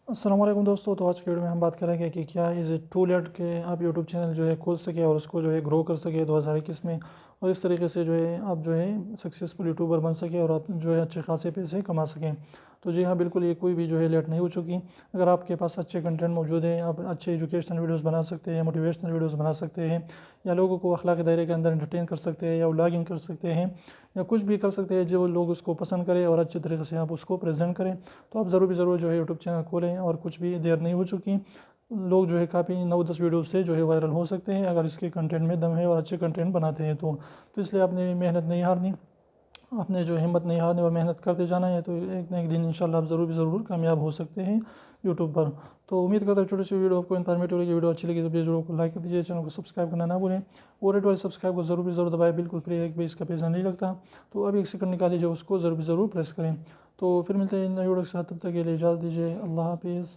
अस्सलाम वालेकुम दोस्तों। तो आज की वीडियो में हम बात करेंगे कि क्या इज़ इट टू लेट कि आप यूट्यूब चैनल जो है खोल सके और उसको जो है ग्रो कर सके 2021 में, और इस तरीके से जो है आप जो है सक्सेसफुल यूट्यूबर बन सके और आप जो है अच्छे खासे पैसे कमा सकें। तो जी हाँ, बिल्कुल ये कोई भी जो है लेट नहीं हो चुकी। अगर आपके पास अच्छे कंटेंट मौजूद हैं, आप अच्छे एजुकेशनल वीडियोस बना सकते हैं, मोटिवेशनल वीडियोस बना सकते हैं, या लोगों को अखलाक के दायरे के अंदर एंटरटेन कर सकते हैं, या व्लॉगिंग कर सकते हैं, या कुछ भी कर सकते हैं जो लोग उसको पसंद करें और अच्छे तरीके से आप उसको प्रेजेंट करें, तो आप ज़रूर जो है यूट्यूब चैनल खोलें। और कुछ भी देर नहीं हो चुकी। लोग जो है काफ़ी 9-10 वीडियो से जो है वायरल हो सकते हैं अगर इसके कंटेंट में दम है और अच्छे कंटेंट बनाते हैं तो इसलिए आपने मेहनत नहीं हारनी, आपने जो हिम्मत नहीं हारनी और मेहनत करते जाना है, तो एक न एक दिन इंशाल्लाह आप ज़रूर कामयाब हो सकते हैं यूट्यूब पर। तो उम्मीद करता हूँ छोटी सी वीडियो आपको इन्फॉर्मेटिव लगी। वीडियो अच्छी लगी तो प्लीज़ वीडियो को लाइक कर दीजिए, चैनल को सब्सक्राइब करना ना भूलें, और रेड वाले सब्सक्राइब को ज़रूर दबाएं, बिल्कुल फ्री है, एक भी इसका पैसा नहीं लगता। तो अभी एक सेकंड निकाल लीजिए, उसको ज़रूर प्रेस करें। तो फिर मिलते हैं नई वीडियो के साथ, तब तक के लिए इजाज़त दीजिए। अल्लाह हाफिज़।